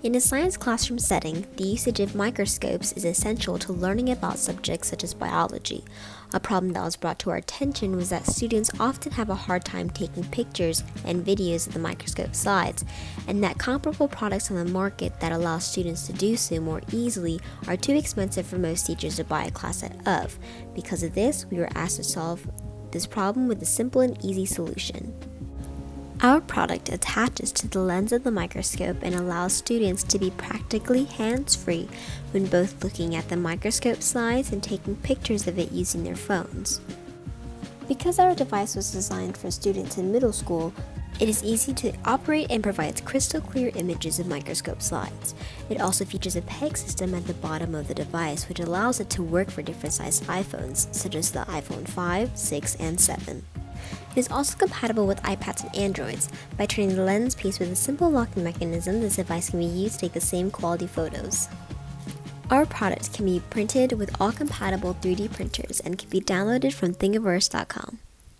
In a science classroom setting, the usage of microscopes is essential to learning about subjects such as biology. A problem that was brought to our attention was that students often have a hard time taking pictures and videos of the microscope slides, and that comparable products on the market that allow students to do so more easily are too expensive for most teachers to buy a class set of. Because of this, we were asked to solve this problem with a simple and easy solution. Our product attaches to the lens of the microscope and allows students to be practically hands-free when both looking at the microscope slides and taking pictures of it using their phones. Because our device was designed for students in middle school, it is easy to operate and provides crystal clear images of microscope slides. It also features a peg system at the bottom of the device, which allows it to work for different sized iPhones, such as the iPhone 5, 6, and 7. It is also compatible with iPads and Androids. By turning the lens piece with a simple locking mechanism, this device can be used to take the same quality photos. Our product can be printed with all compatible 3D printers and can be downloaded from thingiverse.com.